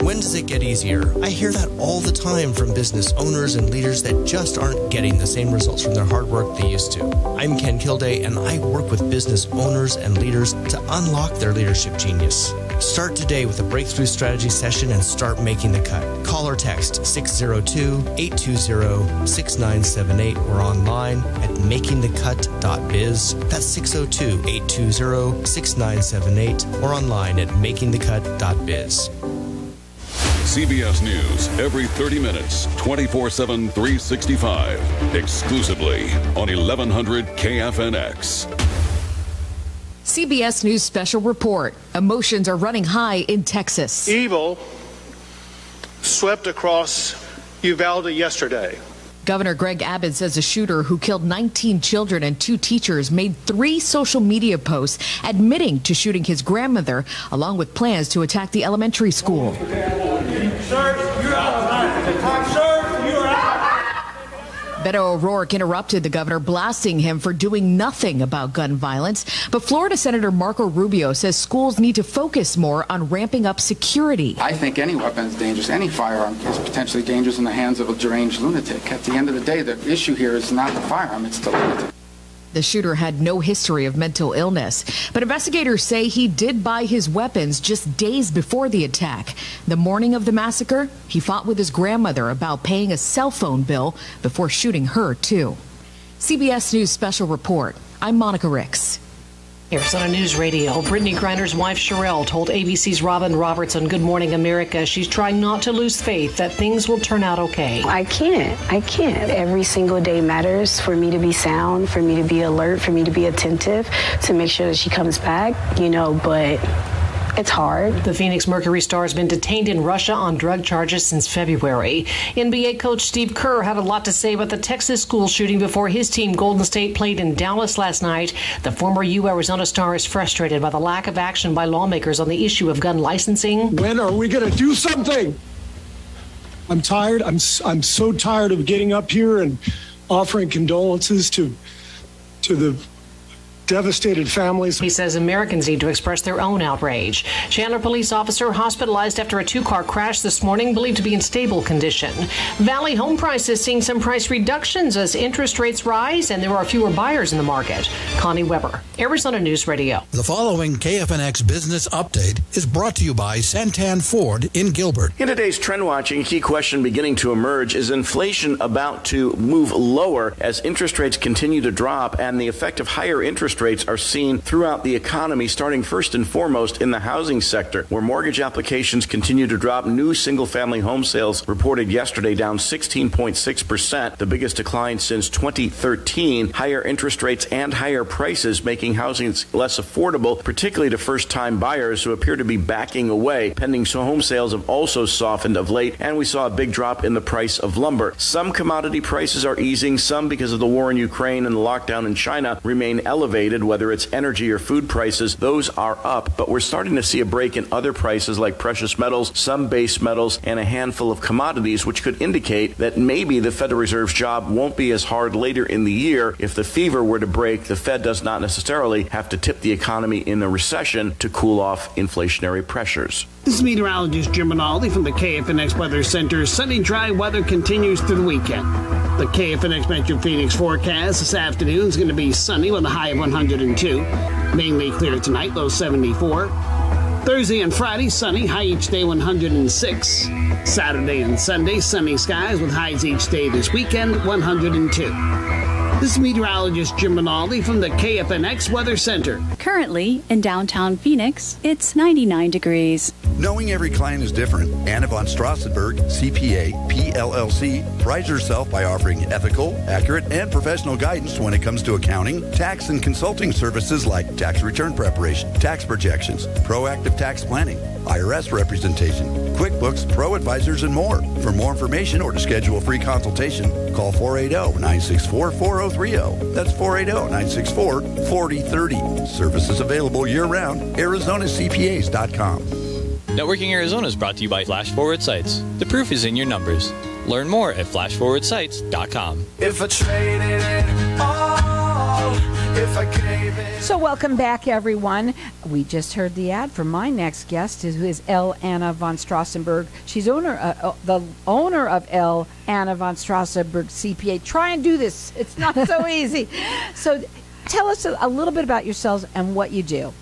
When does it get easier? I hear that all the time from business owners and leaders that just aren't getting the same results from their hard work they used to. I'm Ken Kilday, and I work with business owners and leaders to unlock their leadership genius. Start today with a breakthrough strategy session and start making the cut. Call or text 602-820-6978 or online at makingthecut.biz. That's 602-820-6978 or online at makingthecut.biz. CBS News every 30 minutes, 24/7, 365. Exclusively on 1100 KFNX. CBS News special report. Emotions are running high in Texas. Evil swept across Uvalde yesterday. Governor Greg Abbott says a shooter who killed 19 children and 2 teachers made 3 social media posts admitting to shooting his grandmother, along with plans to attack the elementary school. Sir, you're out. Sir, you're out. Beto O'Rourke interrupted the governor, blasting him for doing nothing about gun violence. But Florida Senator Marco Rubio says schools need to focus more on ramping up security. I think any weapon is dangerous. Any firearm is potentially dangerous in the hands of a deranged lunatic. At the end of the day, the issue here is not the firearm, it's the lunatic. The shooter had no history of mental illness, but investigators say he did buy his weapons just days before the attack. The morning of the massacre, he fought with his grandmother about paying a cell phone bill before shooting her, too. CBS News Special Report. I'm Monica Ricks. Arizona News Radio. Brittany Griner's wife, Sherelle, told ABC's Robin Roberts on Good Morning America she's trying not to lose faith that things will turn out okay. I can't. Every single day matters for me to be sound, for me to be alert, for me to be attentive, to make sure that she comes back, but it's hard. The Phoenix Mercury star has been detained in Russia on drug charges since February. NBA coach Steve Kerr had a lot to say about the Texas school shooting before his team Golden State played in Dallas last night. The former Arizona star is frustrated by the lack of action by lawmakers on the issue of gun licensing. When are we going to do something? I'm tired. I'm so tired of getting up here and offering condolences to the devastated families. He says Americans need to express their own outrage. Chandler police officer hospitalized after a 2-car crash this morning, believed to be in stable condition. Valley home prices seeing some price reductions as interest rates rise and there are fewer buyers in the market. Connie Weber, Arizona News Radio. The following KFNX Business Update is brought to you by Santan Ford in Gilbert. In today's trend watching, a key question beginning to emerge: is inflation about to move lower as interest rates continue to drop and the effect of higher interest rates are seen throughout the economy, starting first and foremost in the housing sector, where mortgage applications continue to drop. New single-family home sales reported yesterday down 16.6%, the biggest decline since 2013. Higher interest rates and higher prices making housing less affordable, particularly to first-time buyers who appear to be backing away. Pending home sales have also softened of late, and we saw a big drop in the price of lumber. Some commodity prices are easing, some because of the war in Ukraine and the lockdown in China remain elevated. Whether it's energy or food prices, those are up, but we're starting to see a break in other prices like precious metals, some base metals, and a handful of commodities, which could indicate that maybe the Federal Reserve's job won't be as hard later in the year. If the fever were to break, the Fed does not necessarily have to tip the economy in a recession to cool off inflationary pressures. This is meteorologist Jim Rinaldi from the KFNX Weather Center. Sunny, dry weather continues through the weekend. The KFNX Metro Phoenix forecast this afternoon is going to be sunny with a high of 102. Mainly clear tonight, low 74. Thursday and Friday, sunny, high each day 106. Saturday and Sunday, sunny skies with highs each day this weekend, 102. This is meteorologist Jim Rinaldi from the KFNX Weather Center. Currently, in downtown Phoenix, it's 99 degrees. Knowing every client is different, Anna von Straussenburg CPA PLLC prides herself by offering ethical, accurate, and professional guidance when it comes to accounting, tax, and consulting services like tax return preparation, tax projections, proactive tax planning, IRS representation, QuickBooks, Pro Advisors, and more. For more information or to schedule a free consultation, call 480-964-4030. That's 480-964-4030. Services available year-round. ArizonaCPAs.com. Networking Arizona is brought to you by Flash Forward Sites. The proof is in your numbers. Learn more at flashforwardsites.com. If I traded it all, So welcome back, everyone. We just heard the ad from my next guest, who is L. Anna von Straussenburg. She's the owner of L. Anna von Straussenburg CPA. Try and do this. It's not so easy. So tell us a little bit about yourselves and what you do.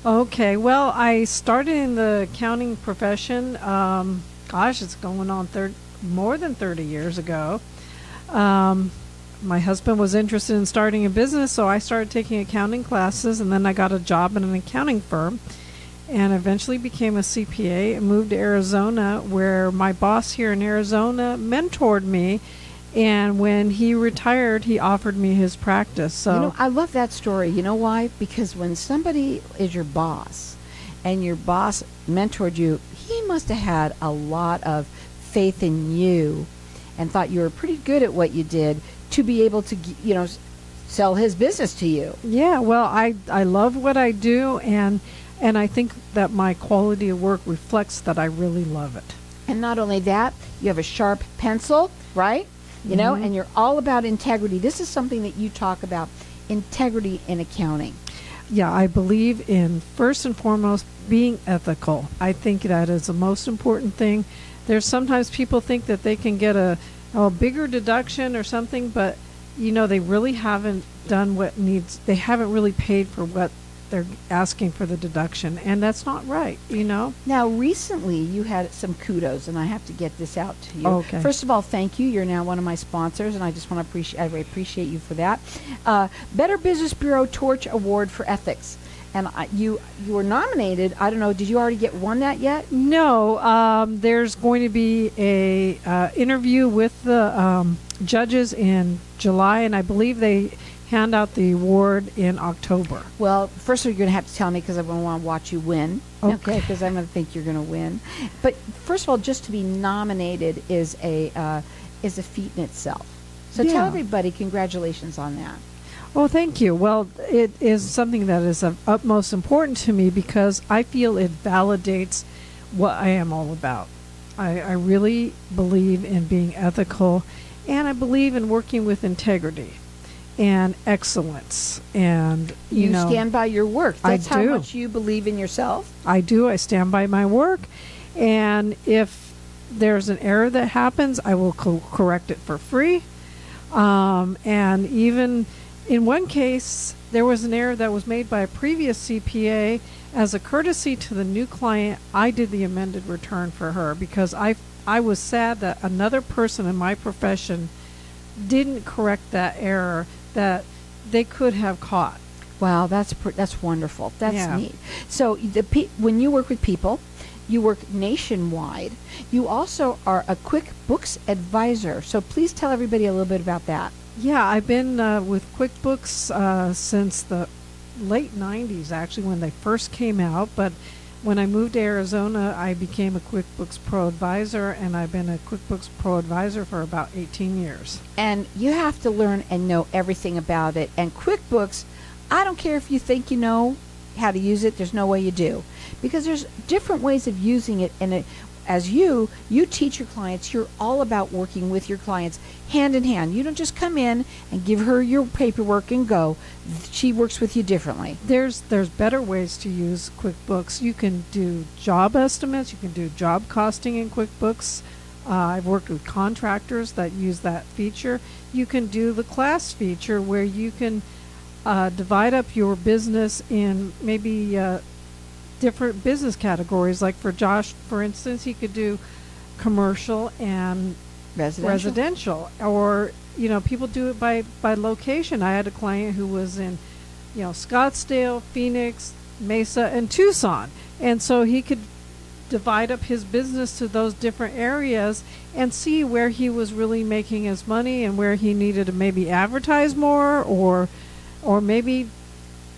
Okay. Well, I started in the accounting profession, it's going on more than 30 years ago. My husband was interested in starting a business, so I started taking accounting classes, and then I got a job in an accounting firm and eventually became a CPA and moved to Arizona, where my boss here in Arizona mentored me, and when he retired, he offered me his practice. So I love that story. You know why? Because when somebody is your boss and your boss mentored you, he must have had a lot of faith in you and thought you were pretty good at what you did to be able to, sell his business to you. Yeah, well, I love what I do, and I think that my quality of work reflects that I really love it. And not only that, you have a sharp pencil, right? You know, and you're all about integrity. This is something that you talk about, integrity in accounting. Yeah, I believe in, first and foremost, being ethical. I think that is the most important thing. There's sometimes people think that they can get a bigger deduction or something, but they really haven't done what needs. They haven't really paid for what they're asking for the deduction, and that's not right. Now, recently you had some kudos, and I have to get this out to you. Okay. First of all, thank you. You're now one of my sponsors, and I just want to appreciate you for that. Better Business Bureau Torch Award for Ethics. And you were nominated. I don't know. Did you already won that yet? No. There's going to be a interview with the judges in July, and I believe they hand out the award in October. Well, first you're going to have to tell me, because I'm going to want to watch you win. Okay. Because I'm going to think you're going to win. But first of all, just to be nominated is a feat in itself. So tell everybody congratulations on that. Oh, thank you. Well, it is something that is of utmost importance to me because I feel it validates what I am all about. I really believe in being ethical, and I believe in working with integrity and excellence. And you stand by your work. That's I do. How much you believe in yourself. I do. I stand by my work, and if there's an error that happens, I will correct it for free. And even in one case, there was an error that was made by a previous CPA. As a courtesy to the new client, I did the amended return for her because I was sad that another person in my profession didn't correct that error that they could have caught. Wow, that's wonderful. That's neat. So when you work with people, you work nationwide. You also are a QuickBooks advisor. So please tell everybody a little bit about that. Yeah, I've been with QuickBooks since the late 90s, actually, when they first came out. But when I moved to Arizona, I became a QuickBooks Pro Advisor, and I've been a QuickBooks Pro Advisor for about 18 years. And you have to learn and know everything about it. And QuickBooks, I don't care if you think you know how to use it, there's no way you do. Because there's different ways of using it, and as you teach your clients, you're all about working with your clients hand in hand. You don't just come in and give her your paperwork and go. She works with you differently. There's better ways to use QuickBooks. You can do job estimates. You can do job costing in QuickBooks. I've worked with contractors that use that feature. You can do the class feature where you can divide up your business in maybe different business categories. Like for Josh, for instance, he could do commercial and residential. Or people do it by location. I had a client who was in Scottsdale, Phoenix, Mesa, and Tucson, and so he could divide up his business to those different areas and see where he was really making his money and where he needed to maybe advertise more, or maybe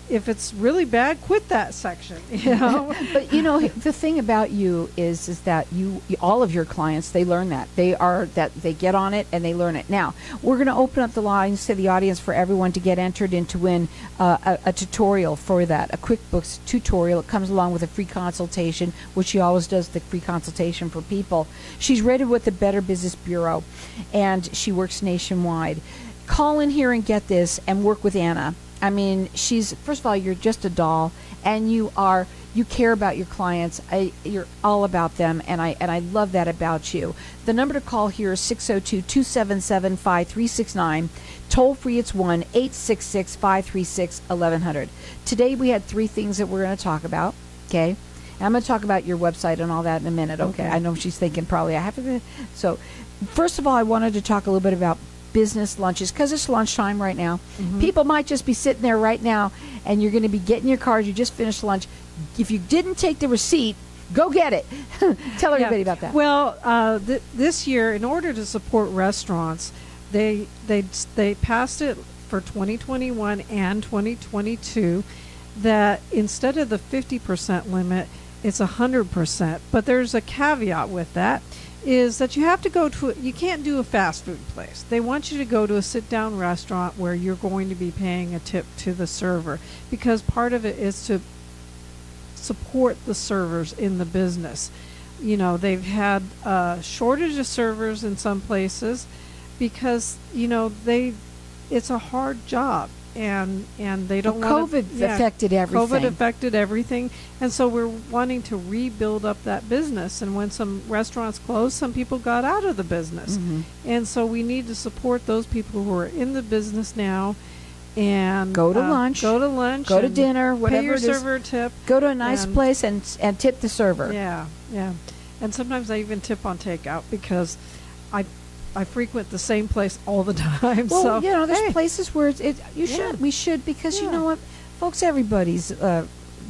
if it's really bad, quit that section. But the thing about you is that you all of your clients, they learn that they get on it and they learn it. Now we're going to open up the lines to the audience for everyone to get entered in to win a tutorial for that, a QuickBooks tutorial. It comes along with a free consultation, which she always does the free consultation for people. She's rated with the Better Business Bureau, and she works nationwide. Call in here and get this and work with Anna. I mean, first of all, you're just a doll, and you care about your clients. You're all about them, and I love that about you. The number to call here is 602-277-5369. Toll free, it's 1-866-536-1100. Today we had 3 things that we're going to talk about, okay? And I'm going to talk about your website and all that in a minute, okay? I know she's thinking probably I have to. So, first of all, I wanted to talk a little bit about business lunches, because it's lunchtime right now. People might just be sitting there right now, and you're going to be getting your cars. You just finished lunch. If you didn't take the receipt, go get it. Tell everybody about that. Well, this year, in order to support restaurants, they passed it for 2021 and 2022 that instead of the 50% limit, it's 100%. But there's a caveat with that, is that you have to go to, you can't do a fast food place. They want you to go to a sit-down restaurant where you're going to be paying a tip to the server, because part of it is to support the servers in the business. You know, they've had a shortage of servers in some places because, you know, it's a hard job. And they don't want to. COVID affected everything. COVID affected everything, and so we're wanting to rebuild up that business. And when some restaurants closed, some people got out of the business, and so we need to support those people who are in the business now. And go to lunch, go to dinner, whatever pay your it is. Server tip. Go to a nice place and tip the server. Yeah, and sometimes I even tip on takeout because I frequent the same place all the time. Well, so, you know, there's places where we should, because you know what, folks, everybody's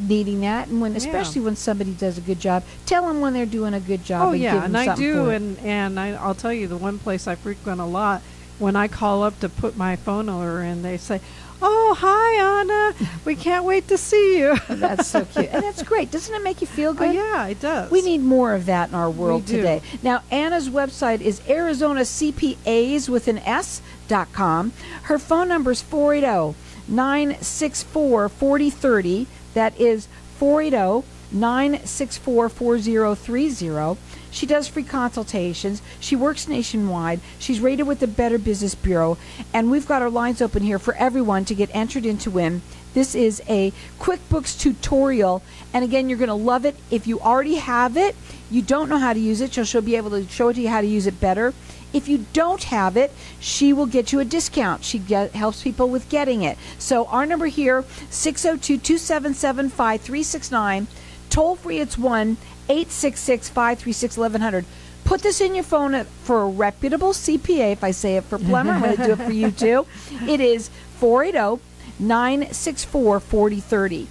needing that, and especially when somebody does a good job, tell them when they're doing a good job. Oh and yeah, give them and I do, for and I'll tell you, the one place I frequent a lot, when I call up to put my phone order in, they say, "Oh, hi, Anna. We can't wait to see you." That's so cute. And that's great. Doesn't it make you feel good? Oh, yeah, it does. We need more of that in our world We do. today. Now, Anna's website is ArizonaCPAs.com. Her phone number is 480-964-4030. That is 480-964-4030. She does free consultations. She works nationwide. She's rated with the Better Business Bureau. And we've got our lines open here for everyone to get entered in to win. This is a QuickBooks tutorial. And again, you're going to love it. If you already have it, you don't know how to use it, she'll be able to show it to you how to use it better. If you don't have it, she will get you a discount. She helps people with getting it. So our number here, 602-277-5369. Toll free, it's 1-866-536-1100. Put this in your phone for a reputable CPA. If I say it for Plummer, I'm going to do it for you too. It is 480-964-4030.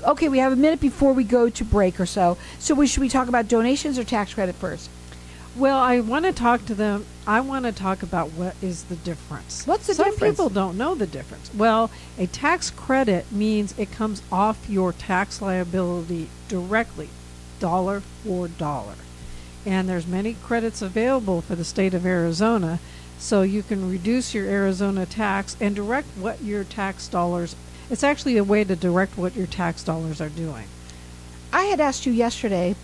Okay, we have a minute before we go to break or so. So should we talk about donations or tax credit first? Well, I want to talk to them. I want to talk about what is the difference. What's the difference? Some people don't know the difference. Well, a tax credit means it comes off your tax liability directly, dollar for dollar. And there's many credits available for the state of Arizona, so you can reduce your Arizona tax and direct what your tax dollars. It's actually a way to direct what your tax dollars are doing. I had asked you yesterday,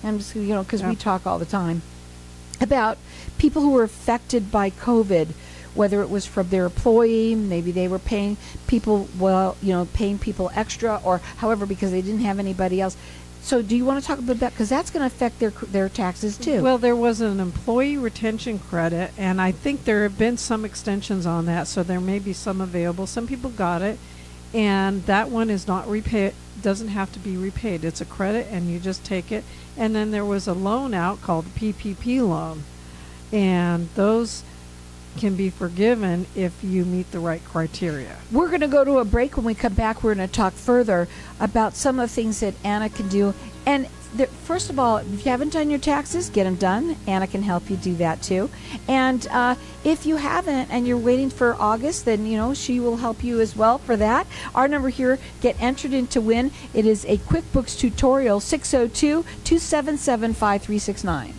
I'm just, because we talk all the time, about people who were affected by COVID, whether it was from their employee, maybe they were paying people, paying people extra, or however, because they didn't have anybody else. So do you want to talk about that? Because that's going to affect their taxes too. Well, there was an employee retention credit, and I think there have been some extensions on that, so there may be some available. Some people got it, and that one is not repaid. Doesn't have to be repaid. It's a credit, and you just take it. And then there was a loan out called PPP loan, and those can be forgiven if you meet the right criteria. We're going to go to a break. When we come back, we're going to talk further about some of the things that Anna can do. And first of all, if you haven't done your taxes, get them done. Anna can help you do that too. And if you haven't and you're waiting for August, then she will help you as well for that. Our number here, get entered in to win. It is a QuickBooks tutorial, 602-277-5369.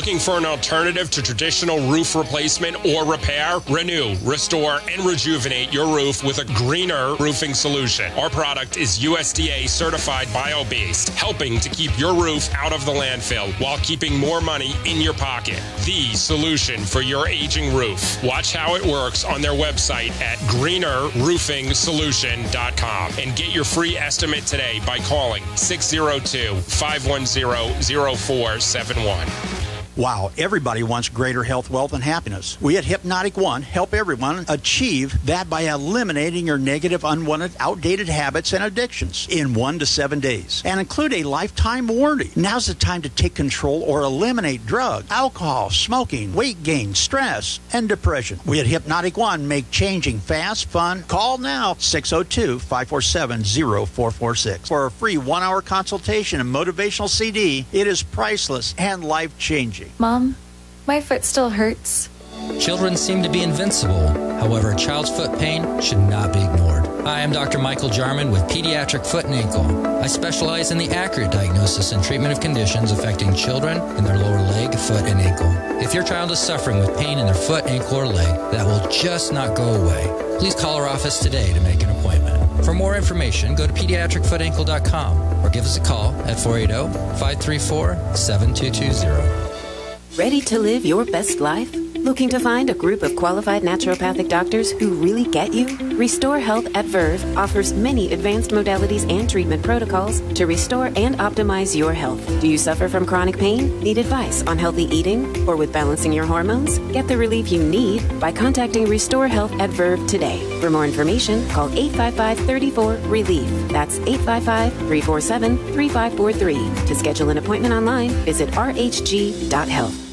Looking for an alternative to traditional roof replacement or repair? Renew, restore, and rejuvenate your roof with a greener roofing solution. Our product is USDA certified bio-based, helping to keep your roof out of the landfill while keeping more money in your pocket. The solution for your aging roof. Watch how it works on their website at greenerroofingsolution.com and get your free estimate today by calling 602-510-0471. Wow, everybody wants greater health, wealth, and happiness. We at Hypnotic One help everyone achieve that by eliminating your negative, unwanted, outdated habits and addictions in 1 to 7 days and include a lifetime warranty. Now's the time to take control or eliminate drugs, alcohol, smoking, weight gain, stress, and depression. We at Hypnotic One make changing fast, fun. Call now, 602-547-0446 for a free 1-hour consultation and motivational CD. It is priceless and life-changing. Mom, my foot still hurts. Children seem to be invincible. However, a child's foot pain should not be ignored. Hi, I'm Dr. Michael Jarman with Pediatric Foot and Ankle. I specialize in the accurate diagnosis and treatment of conditions affecting children in their lower leg, foot, and ankle. If your child is suffering with pain in their foot, ankle, or leg that will just not go away, please call our office today to make an appointment. For more information, go to pediatricfootankle.com or give us a call at 480-534-7220. Ready to live your best life? Looking to find a group of qualified naturopathic doctors who really get you? Restore Health at Verve offers many advanced modalities and treatment protocols to restore and optimize your health. Do you suffer from chronic pain? Need advice on healthy eating or with balancing your hormones? Get the relief you need by contacting Restore Health at Verve today. For more information, call 855-34-RELIEF. That's 855-347-3543. To schedule an appointment online, visit rhg.health.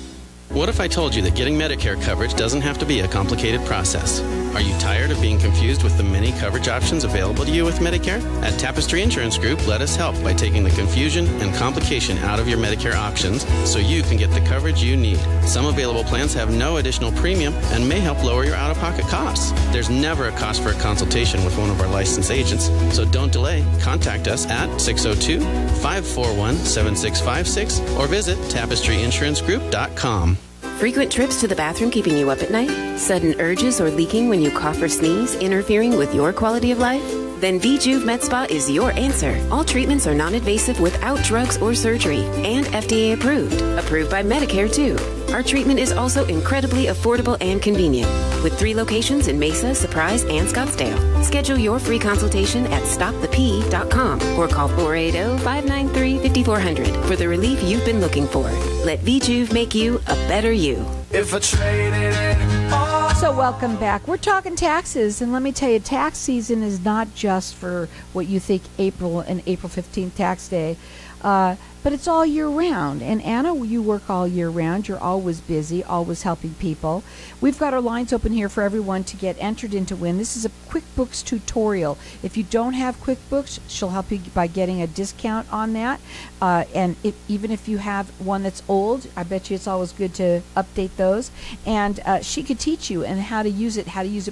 What if I told you that getting Medicare coverage doesn't have to be a complicated process? Are you tired of being confused with the many coverage options available to you with Medicare? At Tapestry Insurance Group, let us help by taking the confusion and complication out of your Medicare options so you can get the coverage you need. Some available plans have no additional premium and may help lower your out-of-pocket costs. There's never a cost for a consultation with one of our licensed agents, so don't delay. Contact us at 602-541-7656 or visit tapestryinsuranceGroup.com. Frequent trips to the bathroom keeping you up at night? Sudden urges or leaking when you cough or sneeze interfering with your quality of life? Then VJuve Med Spa is your answer. All treatments are non-invasive without drugs or surgery and FDA approved. Approved by Medicare too. Our treatment is also incredibly affordable and convenient. With 3 locations in Mesa, Surprise, and Scottsdale. Schedule your free consultation at stopthep.com or call 480-593-5400 for the relief you've been looking for. Let VJuve make you a better you. If I traded it all. So welcome back. We're talking taxes, and let me tell you, tax season is not just for what you think April and April 15th tax day, but it's all year round. And Anna, you work all year round. You're always busy, always helping people. We've got our lines open here for everyone to get entered into win. This is a QuickBooks tutorial. If you don't have QuickBooks, she'll help you by getting a discount on that. And even if you have one that's old, I bet you it's always good to update those. And she could teach you and how to use it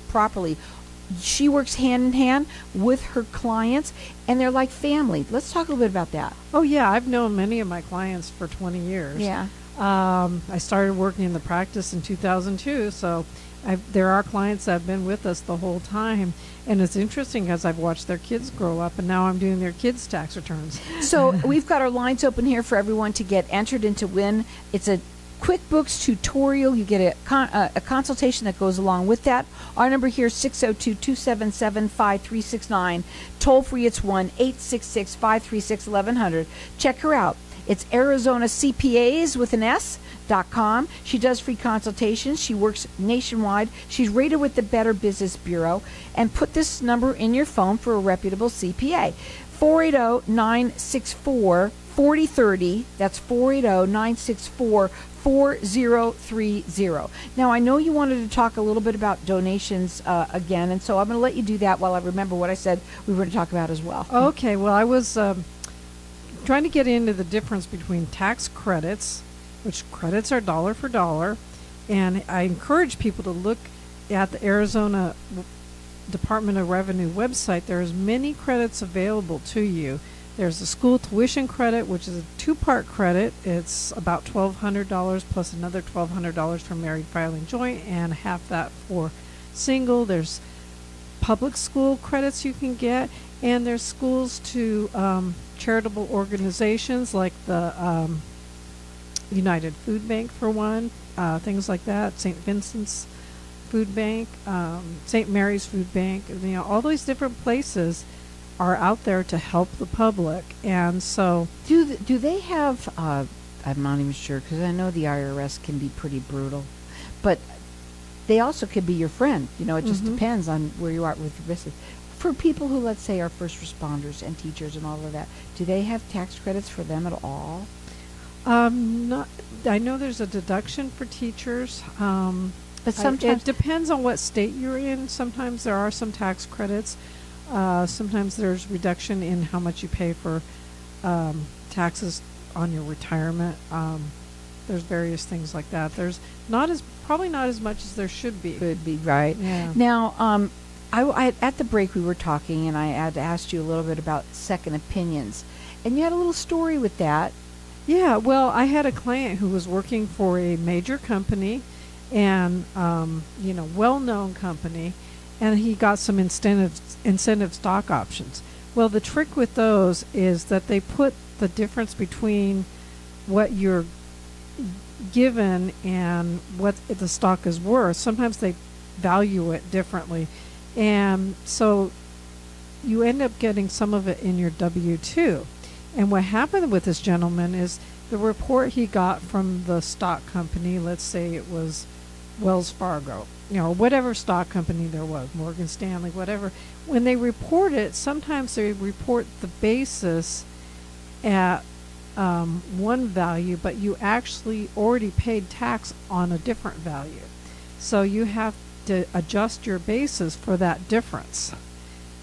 properly. She works hand in hand with her clients, and they're like family. Let's talk a little bit about that. Oh, yeah. I've known many of my clients for 20 years. Yeah. I started working in the practice in 2002, so there are clients that have been with us the whole time. And it's interesting because I've watched their kids grow up, and now I'm doing their kids' tax returns. So we've got our lines open here for everyone to get entered into win. It's a QuickBooks tutorial. You get a consultation that goes along with that. Our number here is 602-277-5369. Toll free, it's 1-866-536-1100. Check her out. It's Arizona CPAs with an S.com. She does free consultations. She works nationwide. She's rated with the Better Business Bureau. And put this number in your phone for a reputable CPA. 480-964-4030. That's 480-964-4030. Now, I know you wanted to talk a little bit about donations again, and so I'm going to let you do that while I remember what I said we were going to talk about as well. Okay, well, I was trying to get into the difference between tax credits, which credits are dollar for dollar, and I encourage people to look at the Arizona Department of Revenue website. There's many credits available to you There's a school tuition credit, which is a 2-part credit. It's about $1,200 plus another $1,200 for married filing joint and half that for single. There's public school credits you can get, and there's schools to charitable organizations like the United Food Bank for one, things like that, St. Vincent's Food Bank, St. Mary's Food Bank. All these different places are out there to help the public. And so do they have I'm not even sure, because I know the IRS can be pretty brutal, but they also could be your friend. It just depends on where you are with the business. For people who, let's say, are first responders and teachers and all of that, do they have tax credits for them at all? Not. I know there's a deduction for teachers. But sometimes it depends on what state you're in. Sometimes there are some tax credits. Sometimes there's reduction in how much you pay for taxes on your retirement. There's various things like that. There's probably not as much as there should be. Could be, right. Yeah. Now, I at the break we were talking, and I had asked you a little bit about second opinions, and you had a little story with that. Yeah, well, I had a client who was working for a major company, and well-known company, and he got some incentive stock options. Well, the trick with those is that they put the difference between what you're given and what the stock is worth. Sometimes they value it differently, and so you end up getting some of it in your W-2. And what happened with this gentleman is the report he got from the stock company, let's say it was Wells Fargo, whatever stock company there was, Morgan Stanley, whatever, when they report it, sometimes they report the basis at one value, but you actually already paid tax on a different value. So you have to adjust your basis for that difference.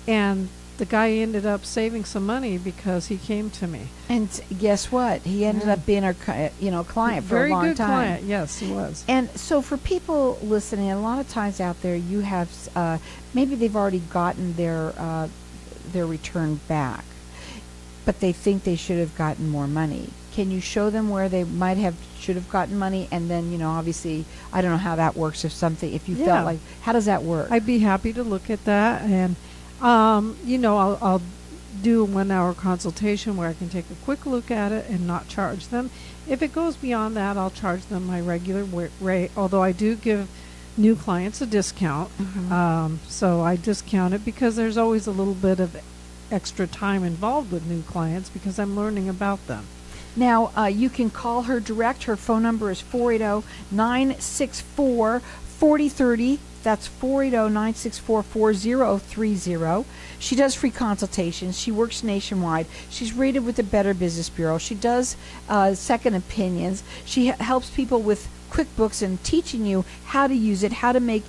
And the guy ended up saving some money because he came to me. And guess what? He ended up being our client for a long time. Very good client. Yes, he was. And so for people listening, a lot of times out there, you have maybe they've already gotten their return back, but they think they should have gotten more money. Can you show them where they should have gotten money, and then obviously I don't know how that works. If you felt like, how does that work? I'd be happy to look at that, and I'll do a 1-hour consultation where I can take a quick look at it and not charge them. If it goes beyond that, I'll charge them my regular rate, although I do give new clients a discount. So I discount it because there's always a little bit of extra time involved with new clients because I'm learning about them. Now, you can call her direct. Her phone number is 480-964-4030. That's 480-964-4030. She does free consultations. She works nationwide. She's rated with the Better Business Bureau. She does second opinions. She helps people with QuickBooks and teaching you how to use it, how to make.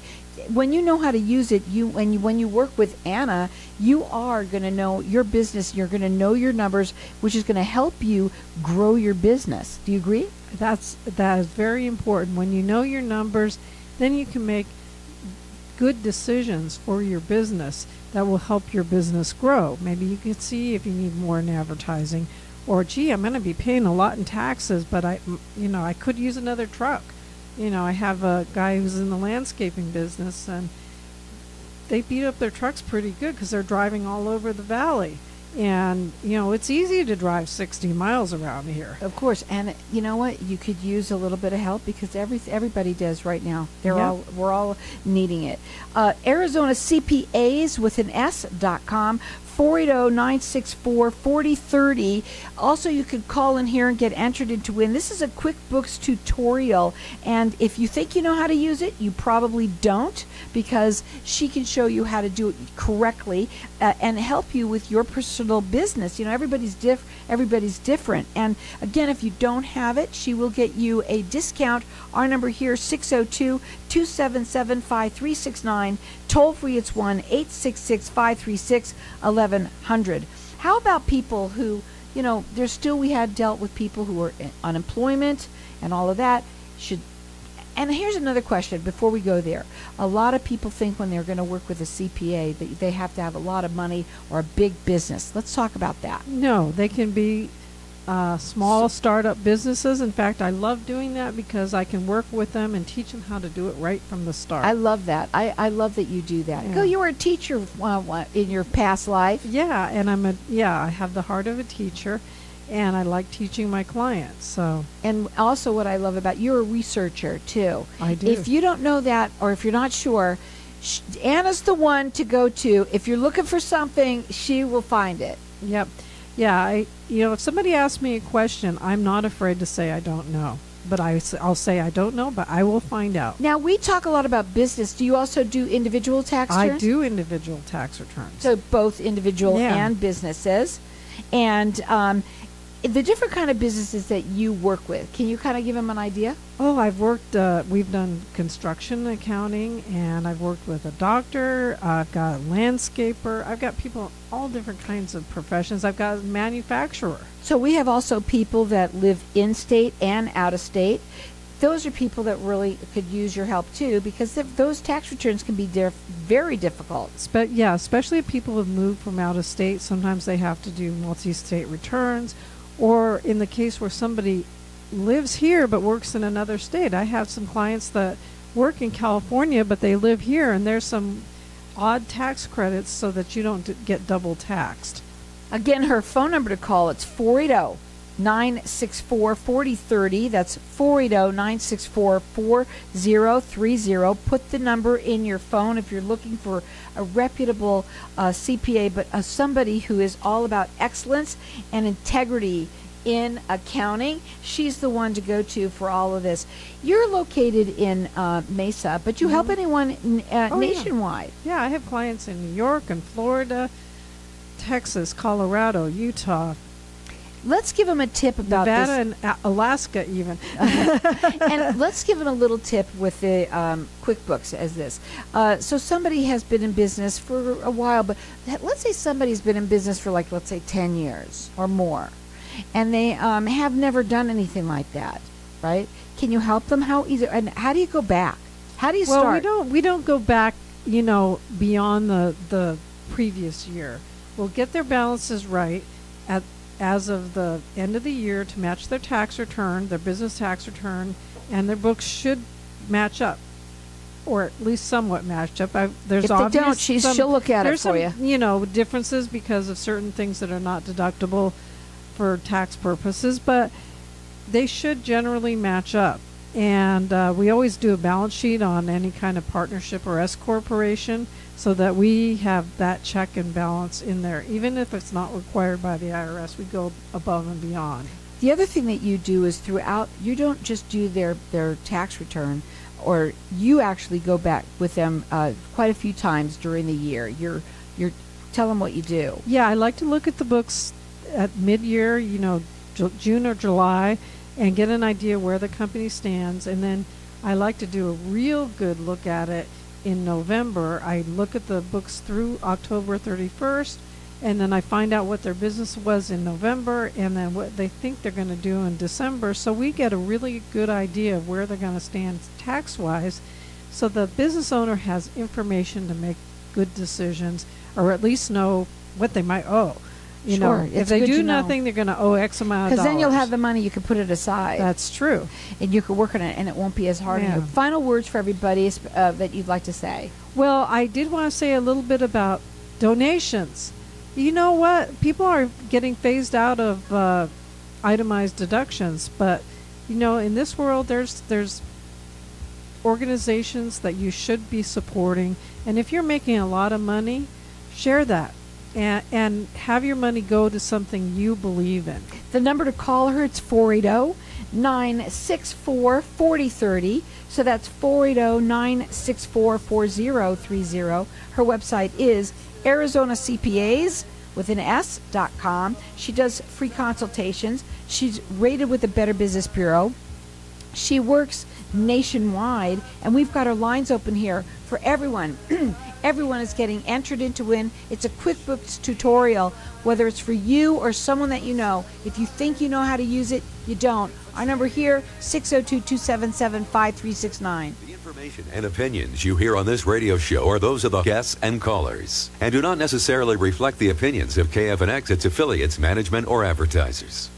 When you know how to use it, when you work with Anna, you are going to know your business. You're going to know your numbers, which is going to help you grow your business. Do you agree? That is very important. When you know your numbers, then you can make good decisions for your business that will help your business grow. Maybe you can see if you need more in advertising, or gee, I'm going to be paying a lot in taxes, but I could use another truck. I have a guy who's in the landscaping business, and they beat up their trucks pretty good because they're driving all over the valley. And, it's easy to drive 60 miles around here. Of course. And you know what? You could use a little bit of help because everybody does right now. We're all needing it. Arizona CPAs with an S.com. 480-964-4030. Also, you could call in here and get entered into win. This is a QuickBooks tutorial, and if you think you know how to use it, you probably don't, because she can show you how to do it correctly and help you with your personal business. Everybody's different. And again, if you don't have it, she will get you a discount. Our number here, 602-277-5369. Toll free, it's 1-866-536-1100. How about people who, we had dealt with people who are in unemployment and all of that. And here's another question before we go there. A lot of people think when they're going to work with a CPA that they have to have a lot of money or a big business. Let's talk about that. No, they can be small startup businesses. In fact, I love doing that because I can work with them and teach them how to do it right from the start. I love that. I love that you do that. Yeah. You were a teacher in your past life. Yeah, and I have the heart of a teacher, and I like teaching my clients. So, and also what I love about you're a researcher too. I do. If you don't know that, or if you're not sure, Anna's the one to go to. If you're looking for something, she will find it. Yep. Yeah, if somebody asks me a question, I'm not afraid to say I don't know. But I'll say I don't know, but I will find out. Now, we talk a lot about business. Do you also do individual tax returns? I do individual tax returns. So both individual and businesses. And the different kind of businesses that you work with, can you kind of give them an idea? Oh, we've done construction accounting, and I've worked with a doctor, I've got a landscaper, I've got people, all different kinds of professions. I've got a manufacturer. So we have also people that live in state and out of state. Those are people that really could use your help too, because those tax returns can be very difficult. Especially if people have moved from out of state. Sometimes they have to do multi-state returns, or in the case where somebody lives here but works in another state. I have some clients that work in California, but they live here, and there's some odd tax credits so that you don't get double taxed. Again, her phone number to call, it's 480-964-4030. That's 480-964-4030. Put the number in your phone if you're looking for a reputable CPA, but somebody who is all about excellence and integrity in accounting. She's the one to go to for all of this. You're located in Mesa, but you help anyone nationwide. Yeah, I have clients in New York and Florida, Texas, Colorado, Utah. Let's give them a tip about Nevada and Alaska even. And let's give them a little tip with the QuickBooks as this. So somebody has been in business for a while, but let's say somebody's been in business for let's say 10 years or more, and they have never done anything like that, right? Can you help them? How do you go back? How do you start? Well, we don't go back, beyond the previous year. We'll get their balances right as of the end of the year to match their tax return, their business tax return, and their books should match up, or at least somewhat match up. If they don't, she'll look at it for you. Differences because of certain things that are not deductible for tax purposes, but they should generally match up. And we always do a balance sheet on any kind of partnership or S corporation, so that we have that check and balance in there. Even if it's not required by the IRS, we go above and beyond. The other thing that you do is you don't just do their tax return, or you actually go back with them quite a few times during the year. You're tell them what you do. Yeah, I like to look at the books at mid-year, June or July, and get an idea where the company stands. And then I like to do a real good look at it in November. I look at the books through October 31st, and then I find out what their business was in November and then what they think they're going to do in December. So we get a really good idea of where they're going to stand tax-wise, so the business owner has information to make good decisions, or at least know what they might owe. If they do nothing, they're going to owe X amount of dollars. Because then you'll have the money, you can put it aside. That's true. And you can work on it, and it won't be as hard on you. Final words for everybody that you'd like to say. Well, I did want to say a little bit about donations. You know what? People are getting phased out of itemized deductions, but, in this world, there's organizations that you should be supporting, and if you're making a lot of money, share that. And have your money go to something you believe in. The number to call her, it's 480-964-4030. So that's 480-964-4030. Her website is ArizonaCPAs.com. She does free consultations. She's rated with the Better Business Bureau. She works nationwide, and we've got our lines open here for everyone. Everyone is getting entered in to win. It's a QuickBooks tutorial, whether it's for you or someone that you know. If you think you know how to use it, you don't. Our number here, 602-277-5369. The information and opinions you hear on this radio show are those of the guests and callers and do not necessarily reflect the opinions of KFNX, its affiliates, management, or advertisers.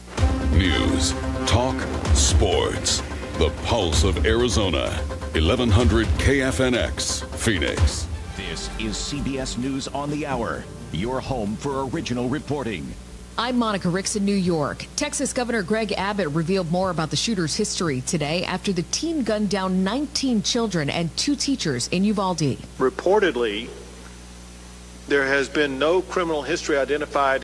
News, talk, sports. The pulse of Arizona. 1100 KFNX, Phoenix. This is CBS News on the Hour, your home for original reporting. I'm Monica Ricks in New York. Texas Governor Greg Abbott revealed more about the shooter's history today after the teen gunned down 19 children and 2 teachers in Uvalde. Reportedly, there has been no criminal history identified